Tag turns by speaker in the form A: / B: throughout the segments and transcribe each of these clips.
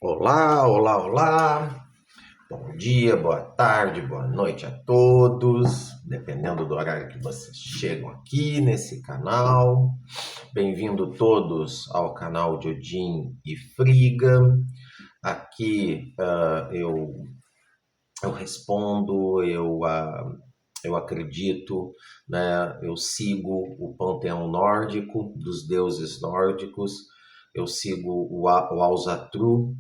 A: Olá, olá, olá. Bom dia, boa tarde, boa noite a todos, dependendo do horário que vocês chegam aqui nesse canal. Bem-vindo todos ao canal de Odin e Friga. Aqui eu respondo, eu acredito, né? Eu sigo o panteão nórdico dos deuses nórdicos. Eu sigo o Ausatru.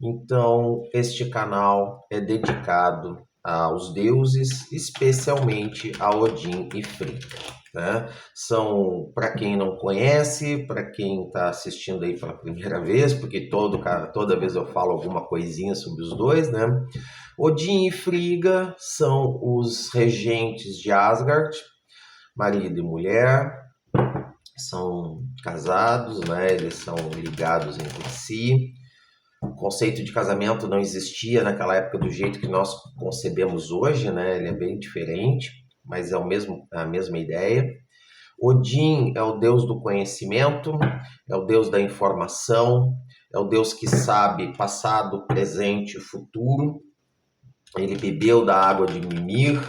A: Então, este canal é dedicado aos deuses, especialmente a Odin e Frigga, né? São, para quem não conhece, para quem está assistindo aí pela primeira vez, porque toda vez eu falo alguma coisinha sobre os dois, né? Odin e Frigga são os regentes de Asgard, marido e mulher, são casados, né? Eles são ligados entre si. O conceito de casamento não existia naquela época do jeito que nós concebemos hoje, né? Ele é bem diferente, mas é a mesma ideia. Odin é o deus do conhecimento, é o deus da informação, é o deus que sabe passado, presente e futuro. Ele bebeu da água de Mimir,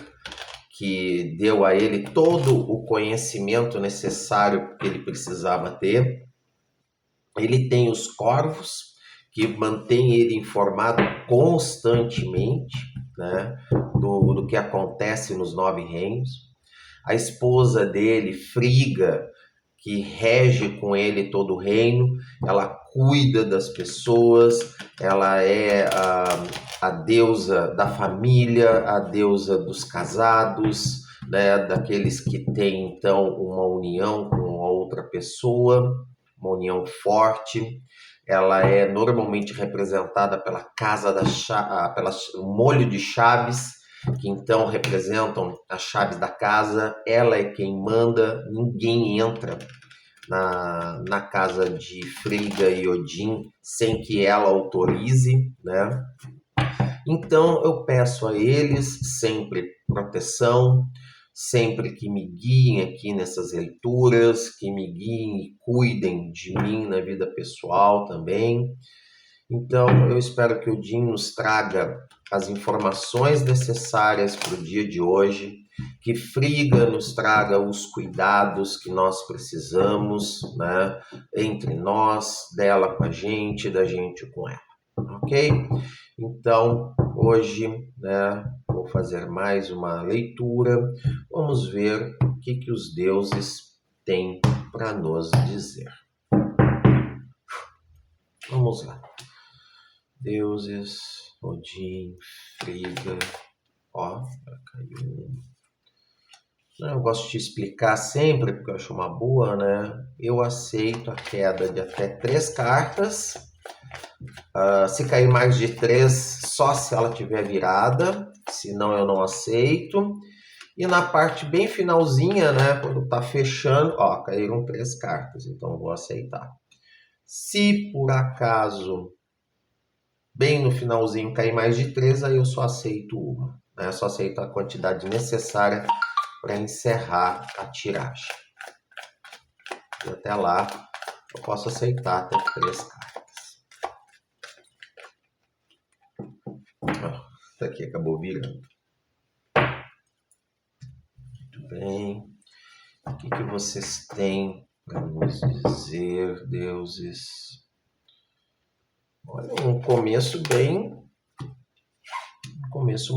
A: que deu a ele todo o conhecimento necessário que ele precisava ter. Ele tem os corvos, que mantém ele informado constantemente, né, do que acontece nos 9 reinos. A esposa dele, Friga, que rege com ele todo o reino, ela cuida das pessoas, ela é a deusa da família, a deusa dos casados, né, daqueles que têm então uma união com outra pessoa, uma união forte. Ela é normalmente representada pela pela molho de chaves, que então representam as chaves da casa. Ela é quem manda, ninguém entra na casa de Frigga e Odin sem que ela autorize, né? Então eu peço a eles sempre proteção, sempre que me guiem aqui nessas leituras, que me guiem e cuidem de mim na vida pessoal também. Então eu espero que o Odin nos traga as informações necessárias para o dia de hoje, que Frigga nos traga os cuidados que nós precisamos, né? Entre nós, dela com a gente, da gente com ela, ok? Então, hoje, né, vou fazer mais uma leitura. Vamos ver o que os deuses têm para nos dizer. Vamos lá. Deuses, Odin, Frigga. Ó, caiu um. Eu gosto de explicar sempre, porque eu acho uma boa, né? Eu aceito a queda de até 3 cartas. Se cair mais de 3, só se ela tiver virada, senão eu não aceito. E na parte bem finalzinha, né, quando tá fechando, ó, caíram 3 cartas, então eu vou aceitar. Se por acaso, bem no finalzinho, cair mais de 3, aí eu só aceito uma, né? Só aceito a quantidade necessária para encerrar a tiragem. E até lá, eu posso aceitar até 3 cartas. Isso aqui acabou virando. Muito bem. O que vocês têm para nos dizer, deuses? Olha, um começo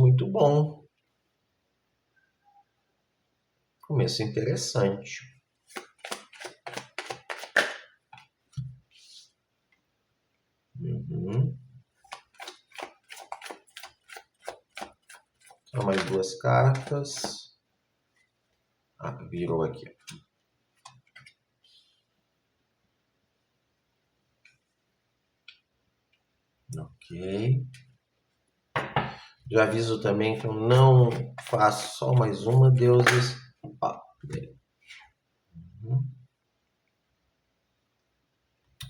A: muito bom. Começo interessante. Mais 2 cartas. Virou aqui. Ok. Já aviso também que eu não faço só mais uma, deuses.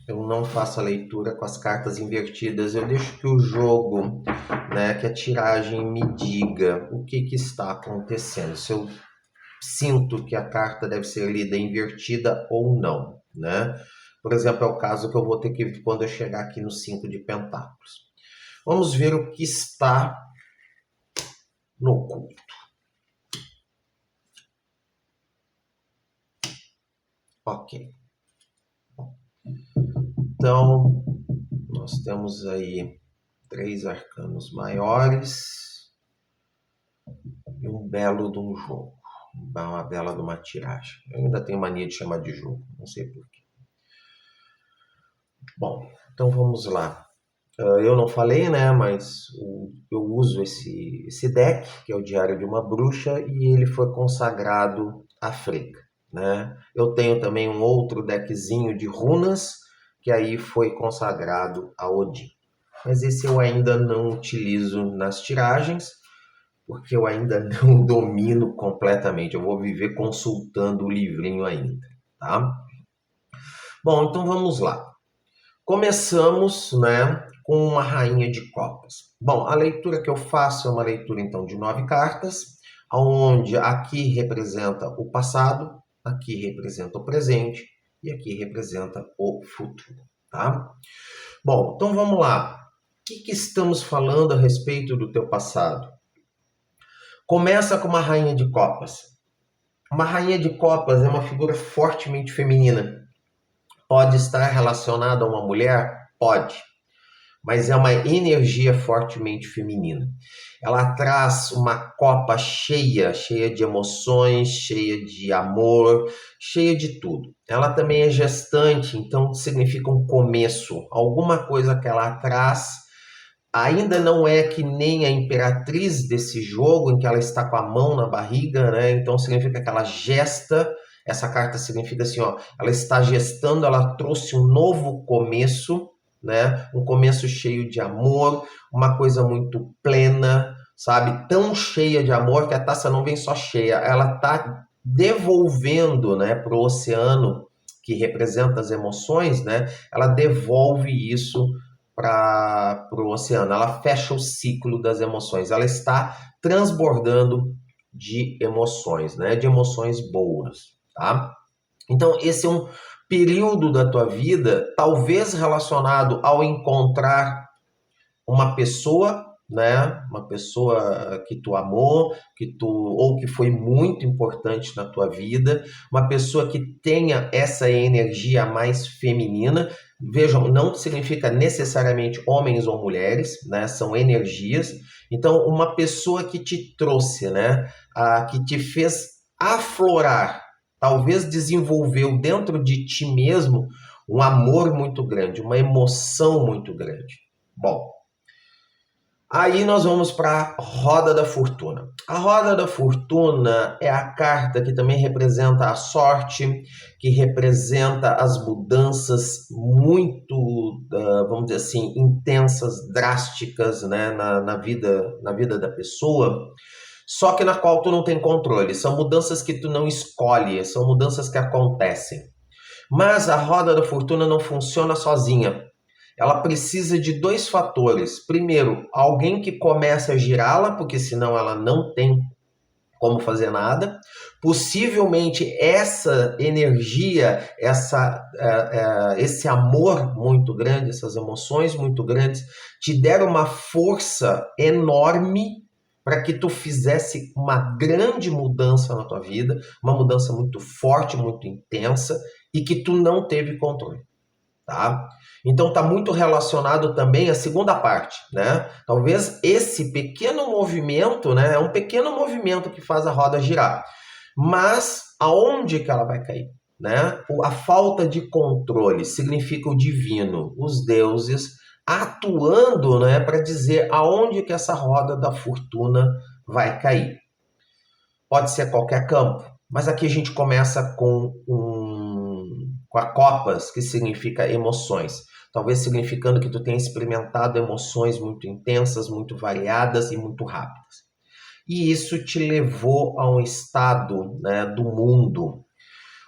A: Eu não faço a leitura com as cartas invertidas. Eu deixo que o jogo, né, que a tiragem me diga o que está acontecendo. Se eu sinto que a carta deve ser lida invertida ou não, né? Por exemplo, é o caso que eu vou ter que ver quando eu chegar aqui no 5 de pentáculos. Vamos ver o que está no oculto. Ok. Então, nós temos aí 3 arcanos maiores e um belo de um jogo. Uma bela de uma tiragem. Eu ainda tenho mania de chamar de jogo, não sei porquê. Bom, então vamos lá. Eu não falei, né, mas eu uso esse deck, que é o Diário de uma Bruxa, e ele foi consagrado a Frigga, né? Eu tenho também um outro deckzinho de runas, que aí foi consagrado a Odin. Mas esse eu ainda não utilizo nas tiragens, porque eu ainda não domino completamente. Eu vou viver consultando o livrinho ainda, tá? Bom, então vamos lá. Começamos, né, com uma rainha de copas. Bom, a leitura que eu faço é uma leitura, então, de 9 cartas, onde aqui representa o passado, aqui representa o presente e aqui representa o futuro, tá? Bom, então vamos lá. O que estamos falando a respeito do teu passado? Começa com uma rainha de copas. Uma rainha de copas é uma figura fortemente feminina. Pode estar relacionada a uma mulher? Pode. Mas é uma energia fortemente feminina. Ela traz uma copa cheia de emoções, cheia de amor, cheia de tudo. Ela também é gestante, então significa um começo. Alguma coisa que ela traz ainda não é que nem a imperatriz desse jogo, em que ela está com a mão na barriga, né? Então significa que ela gesta. Essa carta significa assim, ó, ela está gestando, ela trouxe um novo começo, né? Um começo cheio de amor, uma coisa muito plena, sabe? Tão cheia de amor que a taça não vem só cheia, ela está devolvendo, né, para o oceano, que representa as emoções, né? Ela devolve isso para o oceano, ela fecha o ciclo das emoções, ela está transbordando de emoções, né? De emoções boas, tá? Então, esse é um período da tua vida, talvez relacionado ao encontrar uma pessoa, né? Uma pessoa que tu amou, ou que foi muito importante na tua vida, uma pessoa que tenha essa energia mais feminina. Vejam, não significa necessariamente homens ou mulheres, né? São energias. Então, uma pessoa que te trouxe, né? Que te fez aflorar, talvez desenvolveu dentro de ti mesmo um amor muito grande, uma emoção muito grande. Bom, aí nós vamos para a Roda da Fortuna. A Roda da Fortuna é a carta que também representa a sorte, que representa as mudanças muito, vamos dizer assim, intensas, drásticas, né, na vida da pessoa, só que na qual tu não tem controle. São mudanças que tu não escolhe, são mudanças que acontecem. Mas a Roda da Fortuna não funciona sozinha. Ela precisa de 2 fatores. Primeiro, alguém que comece a girá-la, porque senão ela não tem como fazer nada. Possivelmente essa energia, esse amor muito grande, essas emoções muito grandes, te deram uma força enorme para que tu fizesse uma grande mudança na tua vida, uma mudança muito forte, muito intensa, e que tu não teve controle. Tá? Então está muito relacionado também à segunda parte, né? Talvez esse pequeno movimento, né, é um pequeno movimento que faz a roda girar. Mas aonde que ela vai cair, né? A falta de controle significa o divino, os deuses atuando, né, para dizer aonde que essa roda da fortuna vai cair. Pode ser qualquer campo, mas aqui a gente começa com a copas, que significa emoções. Talvez significando que tu tenha experimentado emoções muito intensas, muito variadas e muito rápidas. E isso te levou a um estado, né, do mundo.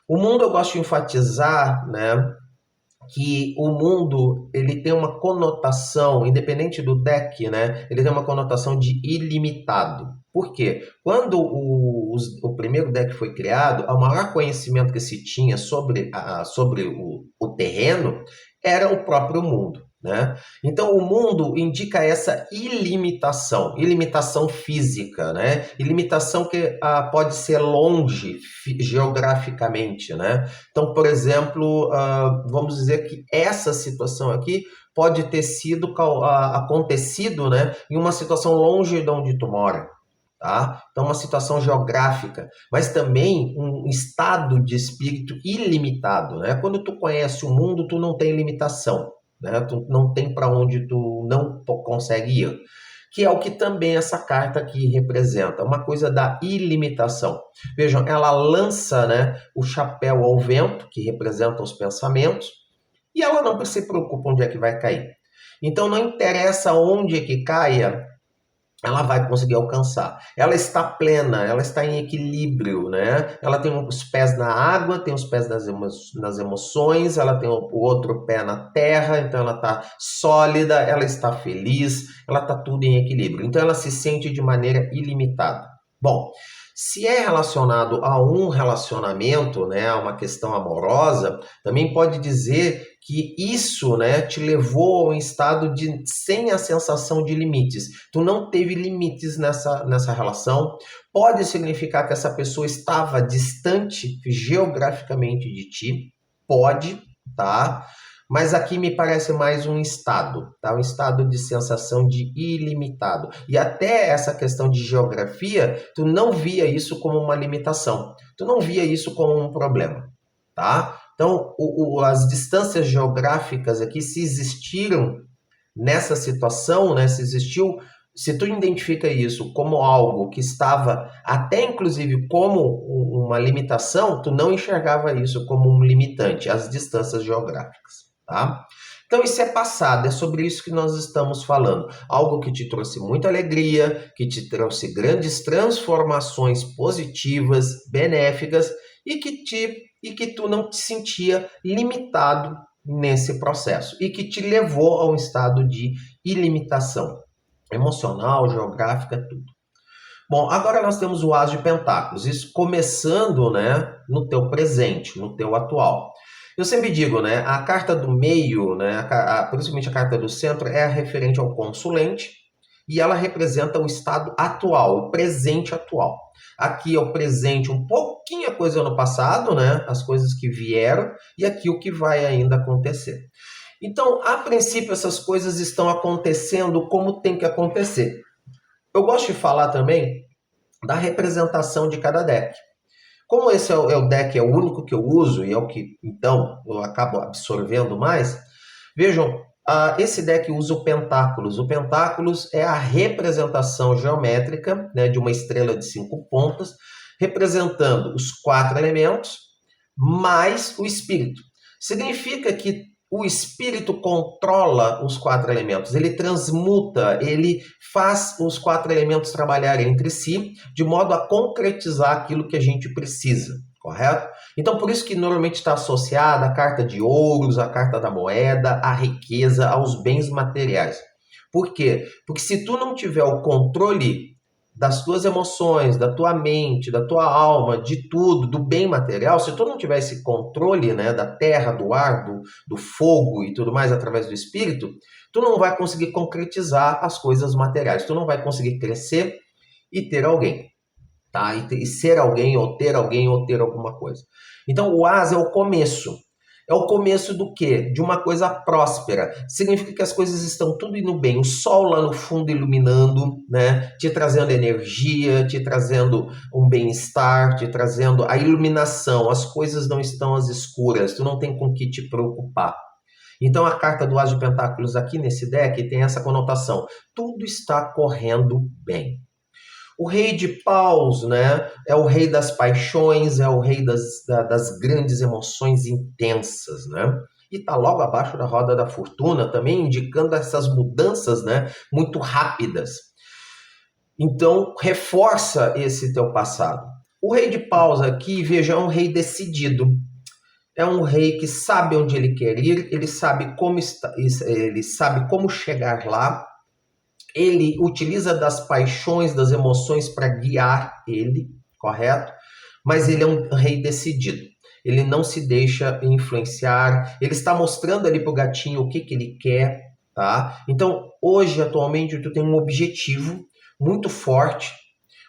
A: O mundo, eu gosto de enfatizar, né, que o mundo ele tem uma conotação, independente do deck, né, ele tem uma conotação de ilimitado. Por quê? Quando o primeiro deck foi criado, o maior conhecimento que se tinha sobre o terreno era o próprio mundo, né? Então, o mundo indica essa ilimitação física, né? Ilimitação que pode ser longe geograficamente, né? Então, por exemplo, vamos dizer que essa situação aqui pode ter sido acontecido, né, em uma situação longe de onde tu mora. Tá? Então, uma situação geográfica, mas também um estado de espírito ilimitado, né? Quando tu conhece o mundo, tu não tem limitação, né? Tu não tem para onde tu não consegue ir, que é o que também essa carta aqui representa, uma coisa da ilimitação. Vejam, ela lança, né, o chapéu ao vento, que representa os pensamentos, e ela não se preocupa onde é que vai cair. Então, não interessa onde é que caia, ela vai conseguir alcançar. Ela está plena, ela está em equilíbrio, né? Ela tem os pés na água, tem os pés nas emoções, ela tem o outro pé na terra, então ela está sólida, ela está feliz, ela está tudo em equilíbrio. Então ela se sente de maneira ilimitada. Bom, se é relacionado a um relacionamento, né, a uma questão amorosa, também pode dizer que isso, né, te levou a um estado de sem a sensação de limites. Tu não teve limites nessa relação. Pode significar que essa pessoa estava distante geograficamente de ti. Pode, tá? Mas aqui me parece mais um estado, tá? Um estado de sensação de ilimitado. E até essa questão de geografia, tu não via isso como uma limitação. Tu não via isso como um problema, tá? Então, as distâncias geográficas aqui, se existiram nessa situação, né, se tu identifica isso como algo que estava até inclusive como uma limitação, tu não enxergava isso como um limitante, as distâncias geográficas, tá? Então isso é passado, é sobre isso que nós estamos falando. Algo que te trouxe muita alegria, que te trouxe grandes transformações positivas, benéficas, e que tu não te sentia limitado nesse processo e que te levou a um estado de ilimitação emocional, geográfica, tudo. Bom, agora nós temos o As de Pentáculos, isso começando, né, no teu presente, no teu atual. Eu sempre digo, né, a carta do meio, né, principalmente a carta do centro, é referente ao consulente e ela representa o estado atual, o presente atual. Aqui é o presente, um pouquinho a coisa no passado, né, as coisas que vieram, e aqui o que vai ainda acontecer. Então, a princípio, essas coisas estão acontecendo como tem que acontecer. Eu gosto de falar também da representação de cada deck. Como esse é o deck, é o único que eu uso e é o que, então, eu acabo absorvendo mais, vejam, esse deck usa o Pentáculos. O Pentáculos é a representação geométrica, né, de uma estrela de 5 pontas, representando os 4 elementos mais o espírito. Significa que o espírito controla os 4 elementos, ele transmuta, ele faz os 4 elementos trabalharem entre si, de modo a concretizar aquilo que a gente precisa, correto? Então, por isso que normalmente está associada a carta de ouros, a carta da moeda, a riqueza, aos bens materiais. Por quê? Porque se tu não tiver o controle das tuas emoções, da tua mente, da tua alma, de tudo, do bem material, se tu não tiver esse controle, né, da terra, do ar, do fogo e tudo mais através do espírito, tu não vai conseguir concretizar as coisas materiais, tu não vai conseguir crescer e ter alguém, tá? E ser alguém ou ter alguma coisa. Então o as é o começo. É o começo do quê? De uma coisa próspera. Significa que as coisas estão tudo indo bem. O sol lá no fundo iluminando, né? Te trazendo energia, te trazendo um bem-estar, te trazendo a iluminação. As coisas não estão às escuras. Tu não tem com que te preocupar. Então a carta do As de Pentáculos aqui nesse deck tem essa conotação. Tudo está correndo bem. O rei de paus, né, é o rei das paixões, é o rei das grandes emoções intensas, né? E está logo abaixo da roda da fortuna, também indicando essas mudanças, né, muito rápidas. Então, reforça esse teu passado. O rei de paus aqui, veja, é um rei decidido. É um rei que sabe onde ele quer ir, ele sabe como chegar lá, ele utiliza das paixões, das emoções para guiar ele, correto? Mas ele é um rei decidido. Ele não se deixa influenciar, ele está mostrando ali pro gatinho o que ele quer, tá? Então, hoje, atualmente, tu tem um objetivo muito forte,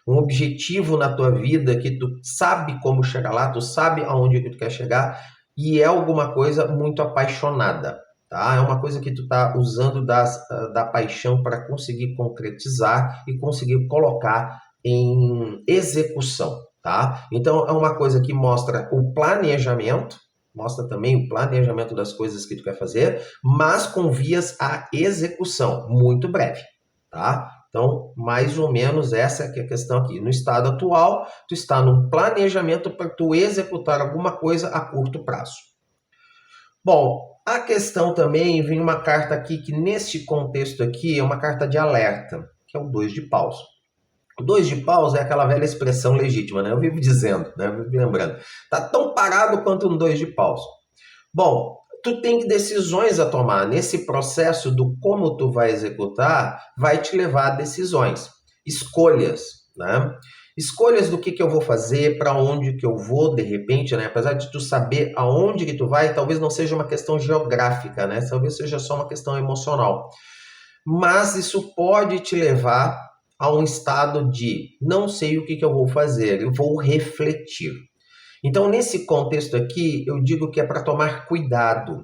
A: um objetivo na tua vida que tu sabe como chegar lá, tu sabe aonde que tu quer chegar, e é alguma coisa muito apaixonada, tá? É uma coisa que tu tá usando da paixão para conseguir concretizar e conseguir colocar em execução, tá? Então é uma coisa que mostra o planejamento, mostra também o planejamento das coisas que tu quer fazer, mas com vias à execução, muito breve, tá? Então, mais ou menos essa é a questão aqui. No estado atual, tu está num planejamento para tu executar alguma coisa a curto prazo. Bom, a questão também vem uma carta aqui que neste contexto aqui é uma carta de alerta, que é o 2 de paus. O 2 de paus é aquela velha expressão legítima, né? Eu vivo dizendo, né? Eu vivo lembrando. Tá tão parado quanto um 2 de paus. Bom, tu tem decisões a tomar. Nesse processo do como tu vai executar, vai te levar a decisões, escolhas, né? Escolhas do que eu vou fazer, para onde que eu vou, de repente, né? Apesar de tu saber aonde que tu vai, talvez não seja uma questão geográfica, né? Talvez seja só uma questão emocional. Mas isso pode te levar a um estado de não sei o que eu vou fazer, eu vou refletir. Então, nesse contexto aqui, eu digo que é para tomar cuidado.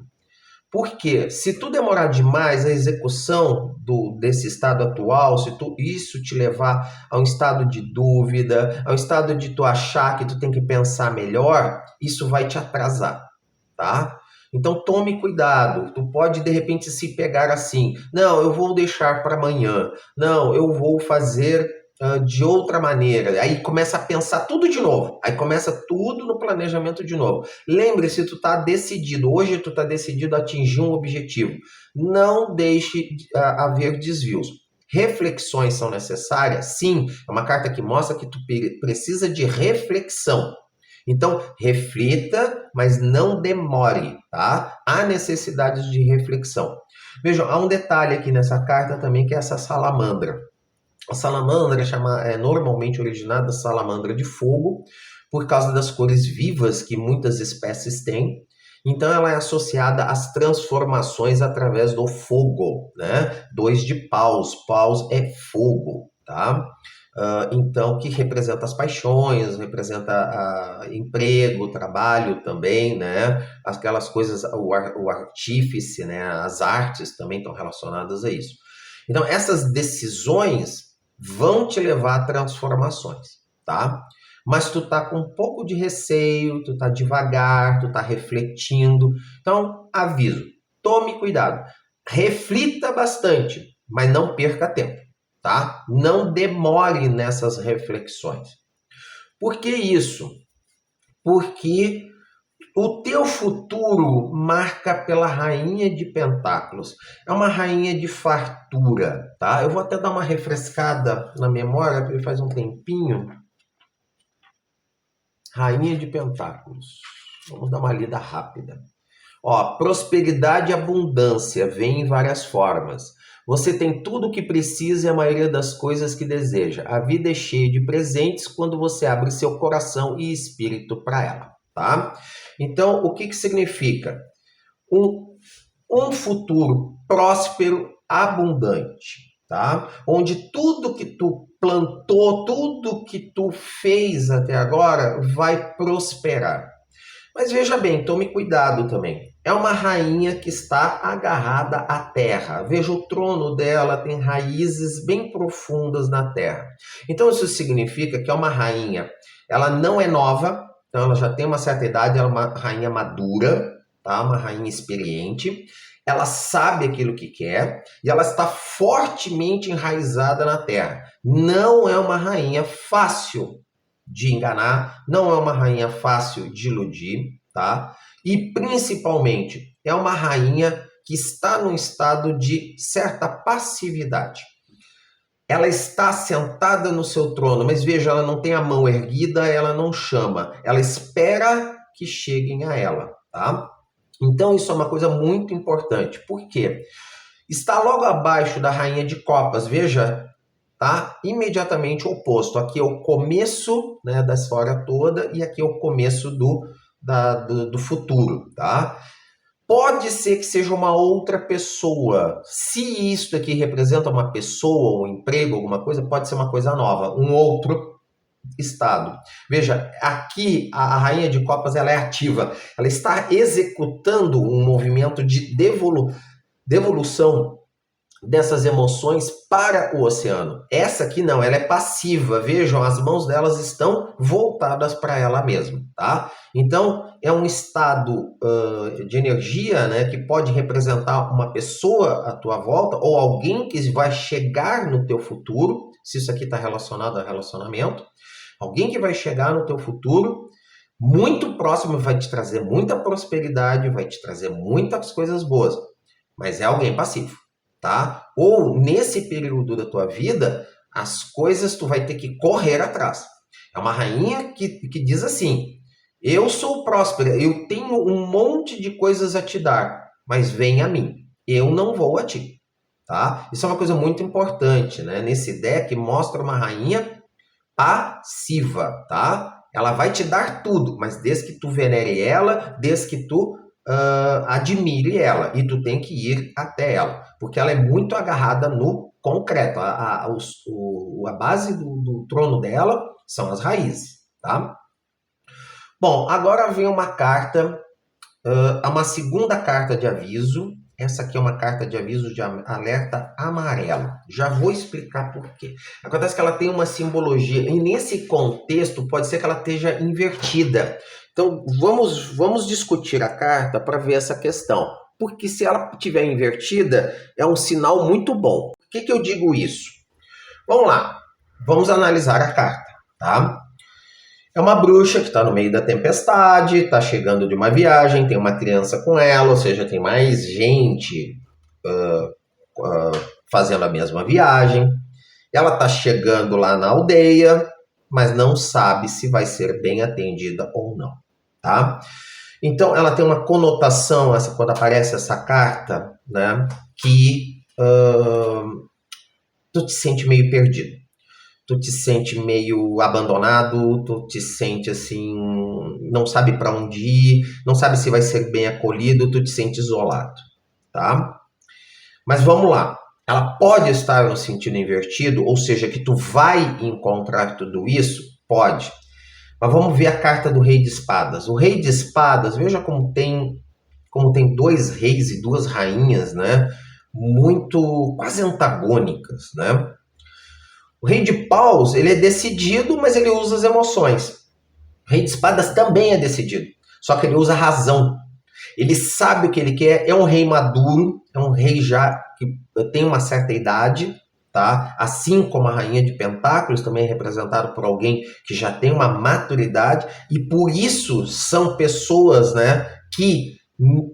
A: Porque se tu demorar demais a execução desse estado atual, se isso te levar a um estado de dúvida, ao estado de tu achar que tu tem que pensar melhor, isso vai te atrasar, tá? Então tome cuidado, tu pode de repente se pegar assim, não, eu vou deixar para amanhã, não, eu vou fazer de outra maneira, aí começa a pensar tudo de novo, aí começa tudo no planejamento de novo. Lembre-se, tu está decidido, hoje tu está decidido a atingir um objetivo, não deixe haver desvios. Reflexões são necessárias? Sim, é uma carta que mostra que tu precisa de reflexão. Então, reflita, mas não demore, tá? Há necessidade de reflexão. Vejam, há um detalhe aqui nessa carta também, que é essa salamandra. A salamandra é normalmente originada da salamandra de fogo, por causa das cores vivas que muitas espécies têm. Então, ela é associada às transformações através do fogo, né? 2 de paus, paus é fogo, tá? Então, que representa as paixões, representa emprego, trabalho também, né? Aquelas coisas, o artífice, né? As artes também estão relacionadas a isso. Então, essas decisões vão te levar a transformações, tá? Mas tu tá com um pouco de receio, tu tá devagar, tu tá refletindo. Então, aviso, tome cuidado. Reflita bastante, mas não perca tempo, tá? Não demore nessas reflexões. Por que isso? Porque o teu futuro marca pela rainha de pentáculos. É uma rainha de fartura, tá? Eu vou até dar uma refrescada na memória, porque faz um tempinho. Rainha de pentáculos. Vamos dar uma lida rápida. Ó, prosperidade e abundância vem em várias formas. Você tem tudo o que precisa e a maioria das coisas que deseja. A vida é cheia de presentes quando você abre seu coração e espírito para ela, tá? Então, o que significa? Um futuro próspero, abundante, tá? Onde tudo que tu plantou, tudo que tu fez até agora vai prosperar. Mas veja bem, tome cuidado também. É uma rainha que está agarrada à terra. Veja, o trono dela tem raízes bem profundas na terra. Então isso significa que é uma rainha, ela não é nova, então ela já tem uma certa idade, ela é uma rainha madura, tá? Uma rainha experiente. Ela sabe aquilo que quer e ela está fortemente enraizada na terra. Não é uma rainha fácil de enganar, não é uma rainha fácil de iludir, tá? E principalmente é uma rainha que está num estado de certa passividade. Ela está sentada no seu trono, mas veja, ela não tem a mão erguida, ela não chama, ela espera que cheguem a ela, tá? Então isso é uma coisa muito importante. Por quê? Está logo abaixo da Rainha de Copas, veja, tá? Imediatamente oposto. Aqui é o começo, né, da história toda e aqui é o começo do futuro, tá? Pode ser que seja uma outra pessoa. Se isto aqui representa uma pessoa, um emprego, alguma coisa, pode ser uma coisa nova, um outro estado. Veja, aqui a Rainha de Copas ela é ativa, ela está executando um movimento de devolução dessas emoções para o oceano. Essa aqui não, ela é passiva. Vejam, as mãos delas estão voltadas para ela mesma, tá? Então, é um estado de energia, né, que pode representar uma pessoa à tua volta ou alguém que vai chegar no teu futuro, se isso aqui está relacionado a relacionamento, alguém que vai chegar no teu futuro muito próximo, vai te trazer muita prosperidade, vai te trazer muitas coisas boas, mas é alguém passivo. Tá? Ou nesse período da tua vida, as coisas tu vai ter que correr atrás. É uma rainha que diz assim, eu sou próspera, eu tenho um monte de coisas a te dar, mas vem a mim, eu não vou a ti. Tá? Isso é uma coisa muito importante, né? Nesse deck mostra uma rainha passiva, tá? Ela vai te dar tudo, mas desde que tu venere ela, desde que tu admire ela, e tu tem que ir até ela, porque ela é muito agarrada no concreto. A base do trono dela são as raízes, tá? Bom, agora vem uma carta, uma segunda carta de aviso. Essa aqui é uma carta de aviso de alerta amarelo. Já vou explicar por quê. Acontece que ela tem uma simbologia, e nesse contexto pode ser que ela esteja invertida. Então, vamos discutir a carta para ver essa questão. Porque se ela estiver invertida, é um sinal muito bom. Por que eu digo isso? Vamos lá, vamos analisar a carta, tá? É uma bruxa que está no meio da tempestade, está chegando de uma viagem, tem uma criança com ela, ou seja, tem mais gente fazendo a mesma viagem. Ela está chegando lá na aldeia, mas não sabe se vai ser bem atendida ou não, tá? Então, ela tem uma conotação, quando aparece essa carta, né, que tu te sente meio perdido. Tu te sente meio abandonado, tu te sente assim, não sabe para onde ir, não sabe se vai ser bem acolhido, tu te sente isolado, tá? Mas vamos lá, ela pode estar no sentido invertido, ou seja, que tu vai encontrar tudo isso? Pode. Mas vamos ver a carta do Rei de Espadas. O Rei de Espadas, veja como tem dois reis e duas rainhas, né? Muito quase antagônicas, né? O Rei de Paus, ele é decidido, mas ele usa as emoções. O Rei de Espadas também é decidido, só que ele usa a razão. Ele sabe o que ele quer, é um rei maduro, é um rei já que tem uma certa idade, tá? Assim como a Rainha de Pentáculos, também é representado por alguém que já tem uma maturidade, e por isso são pessoas, né, que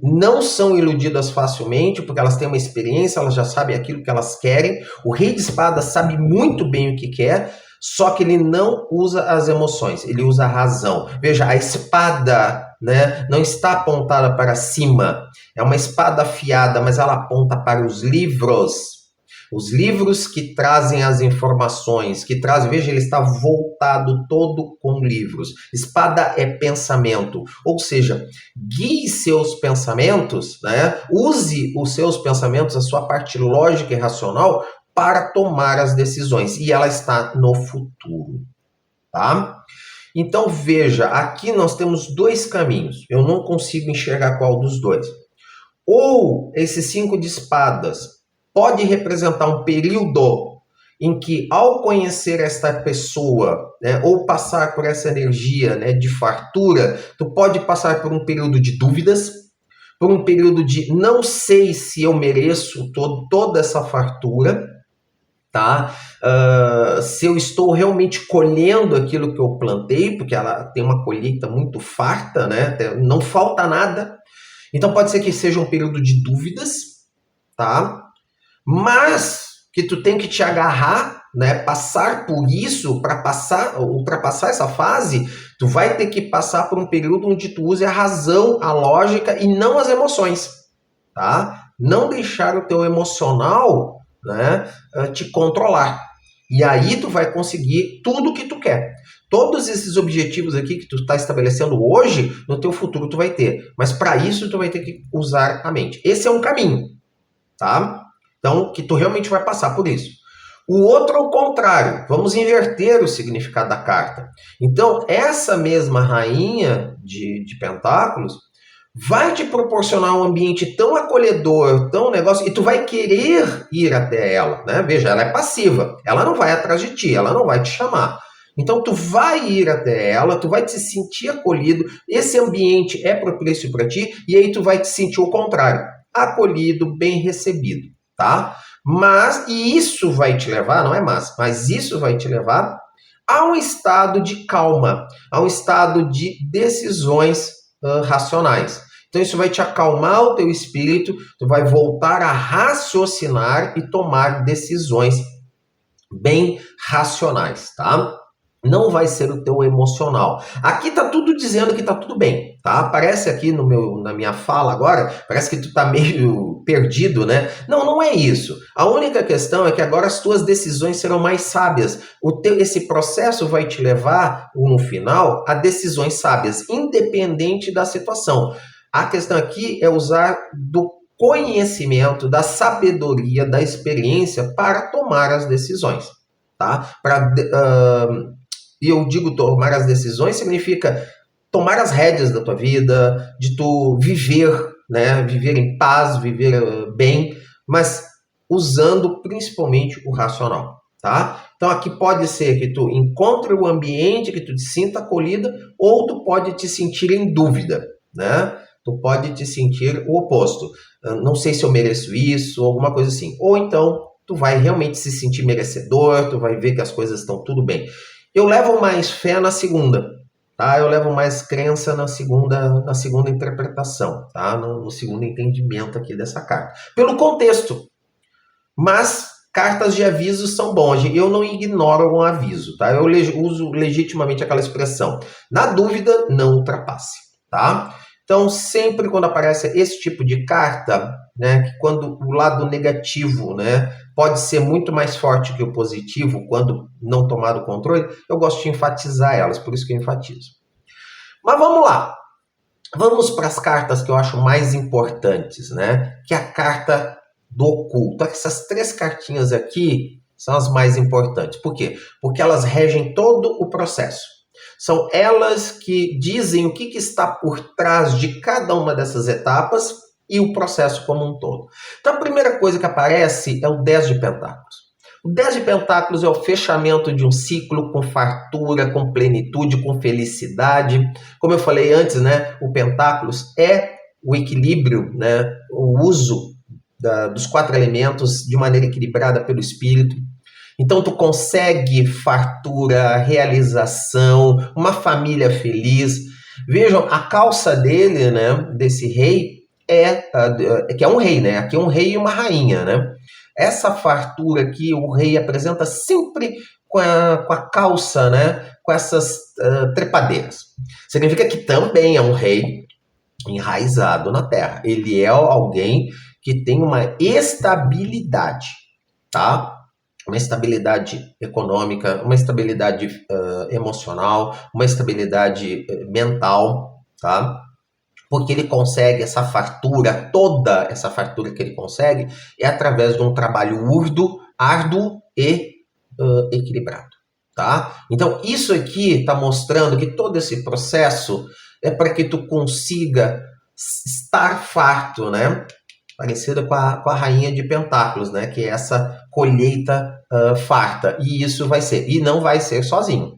A: não são iludidas facilmente, porque elas têm uma experiência, elas já sabem aquilo que elas querem. O Rei de Espadas sabe muito bem o que quer, só que ele não usa as emoções, ele usa a razão. Veja, a espada, né, não está apontada para cima, é uma espada afiada, mas ela aponta para os livros. Os livros que trazem as informações, que trazem, veja, ele está voltado todo com livros. Espada é pensamento, ou seja, guie seus pensamentos, né? Use os seus pensamentos, a sua parte lógica e racional, para tomar as decisões. E ela está no futuro, tá? Então, veja, aqui nós temos dois caminhos. Eu não consigo enxergar qual dos dois. Ou esse 5 de espadas pode representar um período em que, ao conhecer esta pessoa, né, ou passar por essa energia, né, de fartura, tu pode passar por um período de dúvidas, por um período de não sei se eu mereço toda essa fartura, tá? Se eu estou realmente colhendo aquilo que eu plantei, porque ela tem uma colheita muito farta, né? Não falta nada. Então pode ser que seja um período de dúvidas, tá? Mas que tu tem que te agarrar, né? Passar por isso, para ultrapassar essa fase, tu vai ter que passar por um período onde tu use a razão, a lógica e não as emoções, tá? não deixar o teu emocional, né, te controlar. E aí tu vai conseguir tudo o que tu quer. Todos esses objetivos aqui que tu está estabelecendo hoje, no teu futuro tu vai ter. Mas para isso tu vai ter que usar a mente. Esse é um caminho, tá? Então, que tu realmente vai passar por isso. O outro é o contrário. Vamos inverter o significado da carta. Então, essa mesma rainha de pentáculos vai te proporcionar um ambiente tão acolhedor, tão negócio, e tu vai querer ir até ela, né? Veja, ela é passiva, ela não vai atrás de ti, ela não vai te chamar. Então tu vai ir até ela, tu vai te sentir acolhido, esse ambiente é propício para ti, e aí tu vai te sentir o contrário, acolhido, bem recebido, tá? E isso vai te levar, não é mas isso vai te levar a um estado de calma, a um estado de decisões racionais. Então isso vai te acalmar o teu espírito, tu vai voltar a raciocinar e tomar decisões bem racionais, tá? Não vai ser o teu emocional. Aqui tá tudo dizendo que tá tudo bem, tá? Parece aqui na minha fala agora, parece que tu tá meio perdido, né? Não, não é isso. A única questão é que agora as tuas decisões serão mais sábias. Esse processo vai te levar, no final, a decisões sábias, independente da situação. A questão aqui é usar do conhecimento, da sabedoria, da experiência para tomar as decisões, tá? E eu digo tomar as decisões significa tomar as rédeas da tua vida, de tu viver, né? Viver em paz, viver bem, mas usando principalmente o racional, tá? Então aqui pode ser que tu encontre o ambiente, que tu te sinta acolhida, ou tu pode te sentir em dúvida, né? Tu pode te sentir o oposto. Não sei se eu mereço isso, alguma coisa assim. Ou então tu vai realmente se sentir merecedor, tu vai ver que as coisas estão tudo bem. Eu levo mais fé na segunda, tá? Eu levo mais crença na segunda interpretação, tá? No segundo entendimento aqui dessa carta. Pelo contexto. Mas cartas de aviso são bons. Eu não ignoro um aviso, tá? Eu uso legitimamente aquela expressão. Na dúvida, não ultrapasse, tá? Então, sempre quando aparece esse tipo de carta, né, que quando o lado negativo, né, pode ser muito mais forte que o positivo quando não tomado o controle, eu gosto de enfatizar elas, por isso que eu enfatizo. Mas vamos lá. Vamos para as cartas que eu acho mais importantes, né? Que é a carta do oculto. Essas 3 cartinhas aqui são as mais importantes. Por quê? Porque elas regem todo o processo. São elas que dizem o que está por trás de cada uma dessas etapas e o processo como um todo. Então a primeira coisa que aparece é o 10 de Pentáculos. O 10 de Pentáculos é o fechamento de um ciclo com fartura, com plenitude, com felicidade. Como eu falei antes, né, o Pentáculos é o equilíbrio, né, o uso dos 4 elementos de maneira equilibrada pelo espírito. Então tu consegue fartura, realização, uma família feliz. Vejam, a calça dele, né, desse rei, que é um rei, né? Aqui é um rei e uma rainha, né? Essa fartura aqui, o rei apresenta sempre com a calça, né? Com essas trepadeiras. Significa que também é um rei enraizado na terra. Ele é alguém que tem uma estabilidade, tá? Uma estabilidade econômica, uma estabilidade emocional, uma estabilidade mental, tá? Porque ele consegue essa fartura, toda essa fartura que ele consegue, é através de um trabalho árduo e equilibrado, tá? Então, isso aqui está mostrando que todo esse processo é para que tu consiga estar farto, né? Parecida com a rainha de pentáculos, né? Que é essa colheita farta. E isso vai ser, e não vai ser sozinho.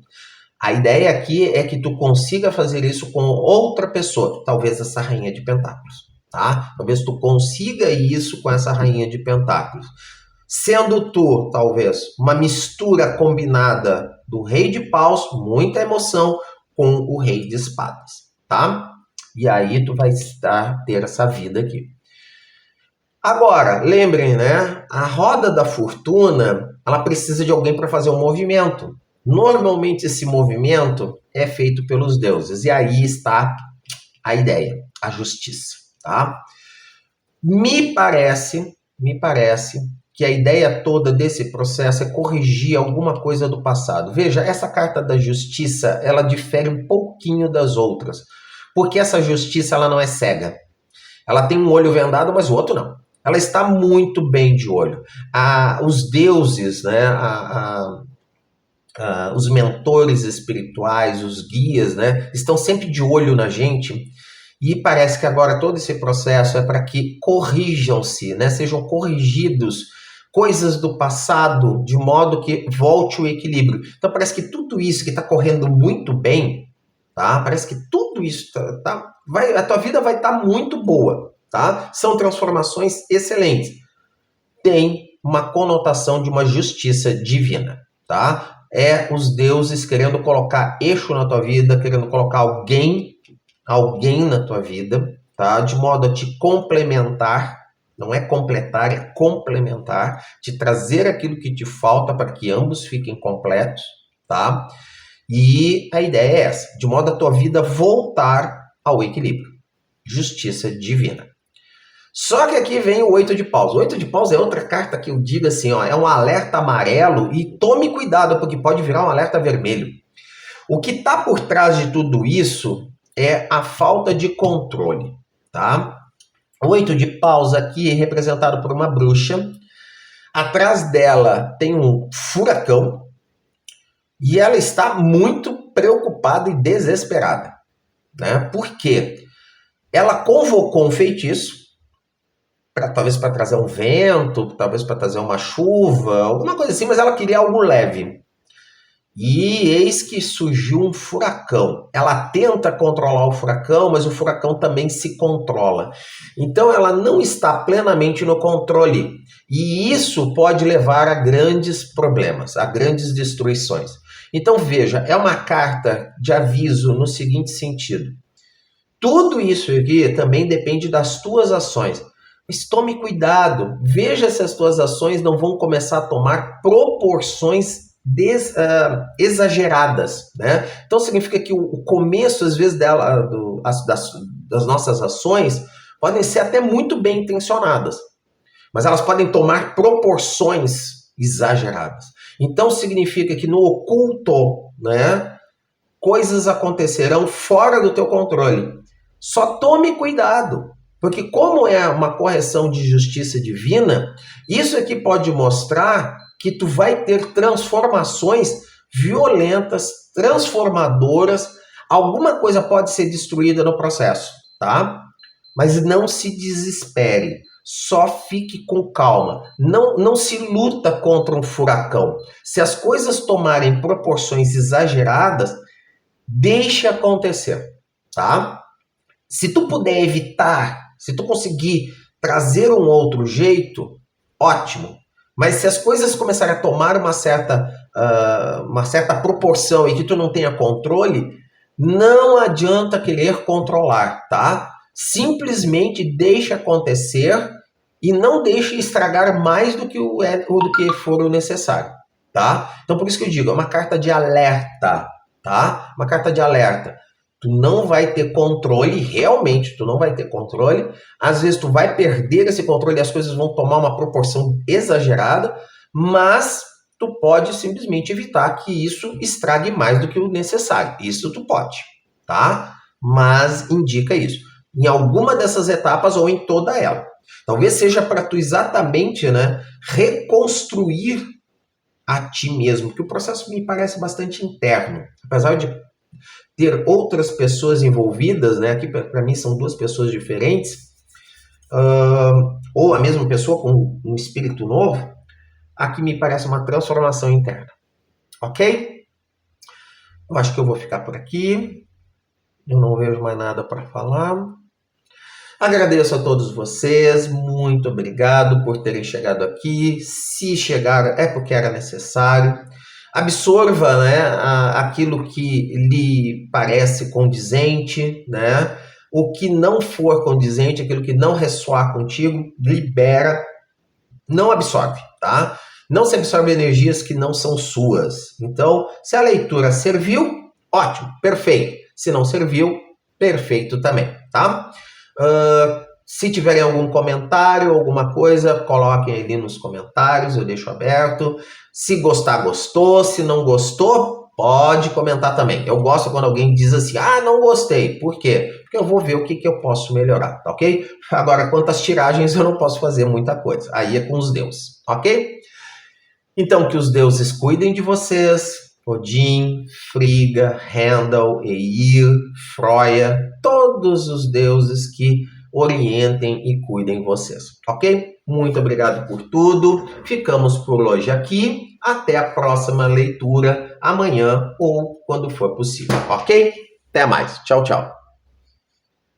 A: A ideia aqui é que tu consiga fazer isso com outra pessoa, talvez essa rainha de pentáculos, tá? Talvez tu consiga isso com essa rainha de pentáculos. Sendo tu, talvez, uma mistura combinada do rei de paus, muita emoção, com o rei de espadas, tá? E aí tu vai ter essa vida aqui. Agora, lembrem, né? A roda da fortuna, ela precisa de alguém para fazer um movimento. Normalmente esse movimento é feito pelos deuses. E aí está a ideia, a justiça, tá? Me parece que a ideia toda desse processo é corrigir alguma coisa do passado. Veja, essa carta da justiça, ela difere um pouquinho das outras, porque essa justiça ela não é cega. Ela tem um olho vendado, mas o outro não. Ela está muito bem de olho. Os deuses, né, os mentores espirituais, os guias, né, estão sempre de olho na gente. E parece que agora todo esse processo é para que corrijam-se, né, sejam corrigidos coisas do passado, de modo que volte o equilíbrio. Então parece que tudo isso que está correndo muito bem, tá? Parece que tudo isso a tua vida vai estar muito boa, tá? São transformações excelentes. Tem uma conotação de uma justiça divina, tá? É os deuses querendo colocar eixo na tua vida, querendo colocar alguém na tua vida, tá? De modo a te complementar, não é completar, é complementar, te trazer aquilo que te falta para que ambos fiquem completos, tá? E a ideia é essa, de modo a tua vida voltar ao equilíbrio. Justiça divina. Só que aqui vem o 8 de paus. O 8 de paus é outra carta que eu digo assim, ó, é um alerta amarelo e tome cuidado, porque pode virar um alerta vermelho. O que está por trás de tudo isso é a falta de controle, tá? O 8 de paus aqui é representado por uma bruxa. Atrás dela tem um furacão e ela está muito preocupada e desesperada, né? Por quê? Ela convocou um feitiço, talvez para trazer um vento, talvez para trazer uma chuva, alguma coisa assim, mas ela queria algo leve. E eis que surgiu um furacão. Ela tenta controlar o furacão, mas o furacão também se controla. Então ela não está plenamente no controle. E isso pode levar a grandes problemas, a grandes destruições. Então veja, é uma carta de aviso no seguinte sentido. Tudo isso aqui também depende das tuas ações. Mas tome cuidado, veja se as tuas ações não vão começar a tomar proporções exageradas, né? Então significa que o começo, às vezes, das nossas ações podem ser até muito bem intencionadas, mas elas podem tomar proporções exageradas. Então significa que no oculto, né, coisas acontecerão fora do teu controle. Só tome cuidado, porque como é uma correção de justiça divina, isso aqui pode mostrar que tu vai ter transformações violentas, transformadoras, alguma coisa pode ser destruída no processo, tá? Mas não se desespere, só fique com calma, não se luta contra um furacão. Se as coisas tomarem proporções exageradas, deixe acontecer, tá? Se tu puder evitar, se tu conseguir trazer um outro jeito, ótimo. Mas se as coisas começarem a tomar uma certa proporção e que tu não tenha controle, não adianta querer controlar, tá? Simplesmente deixe acontecer e não deixe estragar mais do que for o necessário, tá? Então por isso que eu digo, é uma carta de alerta, tá? Uma carta de alerta. Tu não vai ter controle, realmente tu não vai ter controle. Às vezes tu vai perder esse controle e as coisas vão tomar uma proporção exagerada, mas tu pode simplesmente evitar que isso estrague mais do que o necessário. Isso tu pode, tá? Mas indica isso. Em alguma dessas etapas ou em toda ela. Talvez seja para tu exatamente, né, reconstruir a ti mesmo, porque o processo me parece bastante interno. Apesar de ter outras pessoas envolvidas, né? Aqui para mim são duas pessoas diferentes, ou a mesma pessoa com um espírito novo, aqui me parece uma transformação interna. Ok? Eu acho que eu vou ficar por aqui. Eu não vejo mais nada para falar. Agradeço a todos vocês, muito obrigado por terem chegado aqui. Se chegaram é porque era necessário. Absorva, né, aquilo que lhe parece condizente, né? O que não for condizente, aquilo que não ressoar contigo, libera, não absorve, tá? Não se absorve energias que não são suas. Então, se a leitura serviu, ótimo, perfeito. Se não serviu, perfeito também, tá? Se tiverem algum comentário, alguma coisa, coloquem ali nos comentários, eu deixo aberto. Se gostar, gostou. Se não gostou, pode comentar também. Eu gosto quando alguém diz assim, ah, não gostei. Por quê? Porque eu vou ver o que eu posso melhorar, tá ok? Agora, quanto às tiragens, eu não posso fazer muita coisa. Aí é com os deuses, ok? Então, que os deuses cuidem de vocês. Odin, Frigga, Handel, Eir, Freya, todos os deuses que orientem e cuidem vocês, ok? Muito obrigado por tudo. Ficamos por hoje aqui. Até a próxima leitura, amanhã ou quando for possível, ok? Até mais. Tchau, tchau.